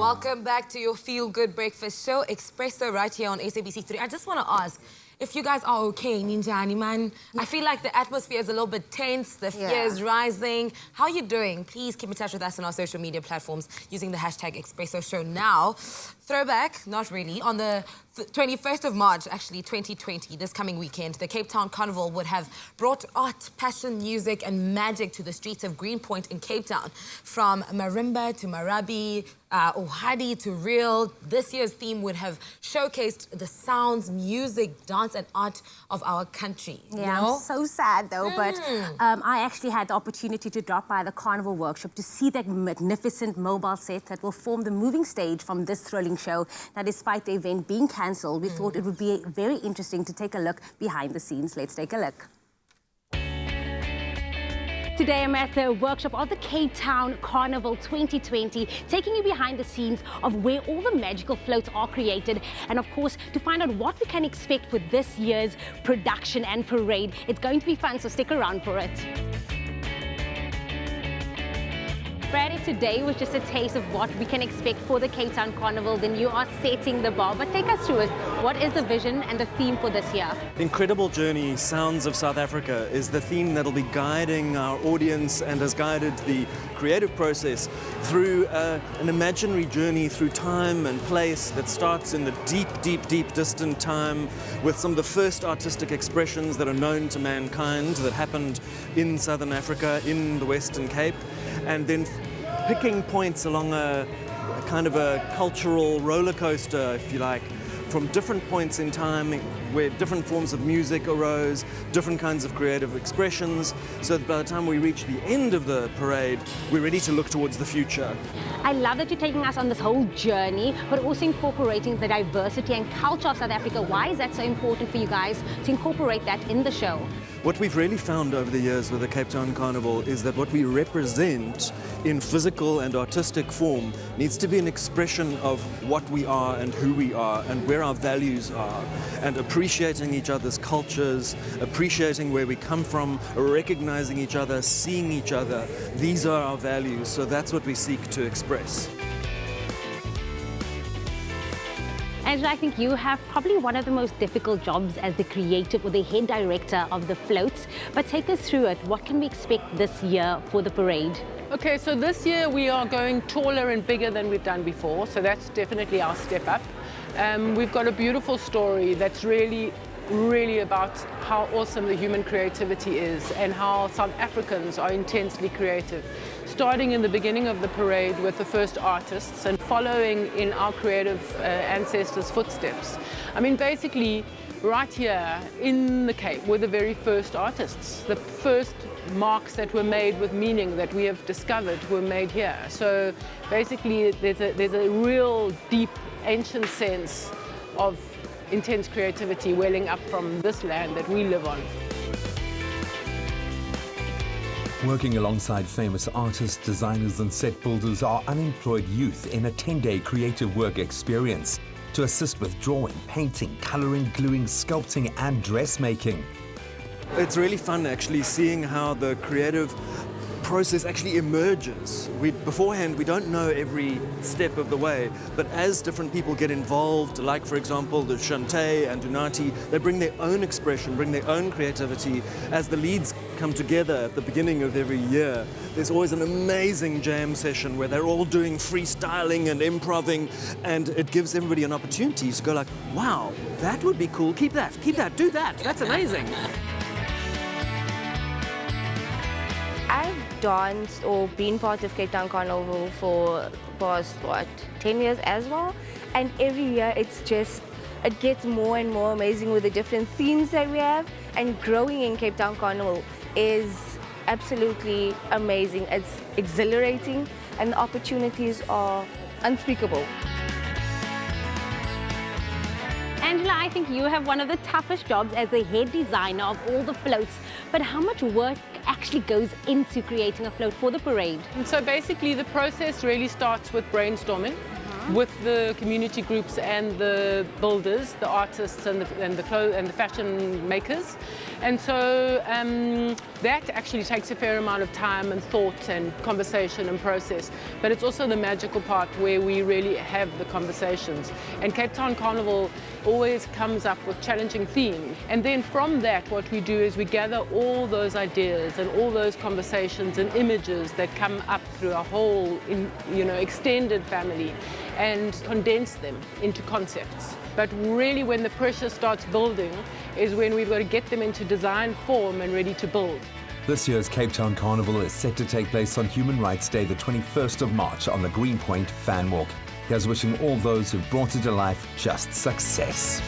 Welcome back to your Feel Good Breakfast show, Expresso, right here on SABC3. I just want to ask if you guys are okay, Ninjani, man. I feel like the atmosphere is a little bit tense, the fear is rising. How are you doing? Please keep in touch with us on our social media platforms using the hashtag Expresso Show now. Throwback, not really, on the 21st of March, actually, 2020, this coming weekend, the Cape Town Carnival would have brought art, passion, music and magic to the streets of Greenpoint in Cape Town. From marimba to marabi, ohadi to reel, this year's theme would have showcased the sounds, music, dance and art of our country. Yeah, I'm so sad though, but I actually had the opportunity to drop by the Carnival workshop to see that magnificent mobile set that will form the moving stage from this thrilling show. Now, despite the event being cancelled, we thought it would be very interesting to take a look behind the scenes. Let's take a look. Today I'm at the workshop of the Cape Town Carnival 2020, taking you behind the scenes of where all the magical floats are created, and of course to find out what we can expect for this year's production and parade. It's going to be fun, so stick around for it. Brad, if today was just a taste of what we can expect for the Cape Town Carnival, then you are setting the bar. But take us through it. What is the vision and the theme for this year? Incredible Journey, Sounds of South Africa is the theme that'll be guiding our audience and has guided the creative process through an imaginary journey through time and place that starts in the deep, deep, deep distant time with some of the first artistic expressions that are known to mankind that happened in Southern Africa, in the Western Cape, and then picking points along a kind of a cultural roller coaster, if you like, from different points in time where different forms of music arose, different kinds of creative expressions, so that by the time we reach the end of the parade, we're ready to look towards the future. I love that you're taking us on this whole journey, but also incorporating the diversity and culture of South Africa. Why is that so important for you guys to incorporate that in the show? What we've really found over the years with the Cape Town Carnival is that what we represent in physical and artistic form needs to be an expression of what we are and who we are and where our values are, and appreciating each other's cultures, appreciating where we come from, recognizing each other, seeing each other. These are our values, so that's what we seek to express. Angela, I think you have probably one of the most difficult jobs as the creative or the head director of the floats. But take us through it. What can we expect this year for the parade? Okay, so this year we are going taller and bigger than we've done before, so that's definitely our step up. We've got a beautiful story that's really about how awesome the human creativity is and how South Africans are intensely creative. Starting in the beginning of the parade with the first artists and following in our creative ancestors' footsteps. I mean, basically, right here in the Cape were the very first artists. The first marks that were made with meaning that we have discovered were made here. So basically, there's a real deep, ancient sense of intense creativity welling up from this land that we live on. Working alongside famous artists, designers and set builders are unemployed youth in a 10-day creative work experience to assist with drawing, painting, colouring, gluing, sculpting and dressmaking. It's really fun actually seeing how the creative process actually emerges. Beforehand, we don't know every step of the way, but as different people get involved, like for example the Shante and Dunati, they bring their own expression, bring their own creativity. As the leads come together at the beginning of every year, there's always an amazing jam session where they're all doing freestyling and improving, and it gives everybody an opportunity to go like, wow, that would be cool, keep that, do that, that's amazing. I've danced or been part of Cape Town Carnival for the past, 10 years as well. And every year it gets more and more amazing with the different themes that we have. And growing in Cape Town Carnival is absolutely amazing. It's exhilarating and the opportunities are unspeakable. Angela, I think you have one of the toughest jobs as the head designer of all the floats. But how much work actually goes into creating a float for the parade? And so basically the process really starts with brainstorming. with the community groups and the builders, the artists and the fashion makers. And so that actually takes a fair amount of time and thought and conversation and process. But it's also the magical part where we really have the conversations. And Cape Town Carnival always comes up with challenging themes. And then from that, what we do is we gather all those ideas and all those conversations and images that come up through a whole, extended family and condense them into concepts. But really when the pressure starts building is when we've got to get them into design form and ready to build. This year's Cape Town Carnival is set to take place on Human Rights Day, the 21st of March, on the Greenpoint Fan Walk. Here's wishing all those who've brought it to life just success.